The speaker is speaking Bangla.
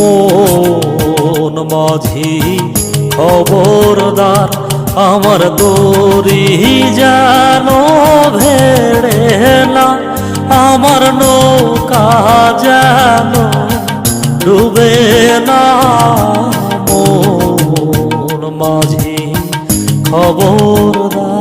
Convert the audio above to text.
মন মাঝি খবরদার, আমার তরি যেন ভেড়ে না, আমার নৌকা যেন ডুবে না। মন মাঝি খবরদার।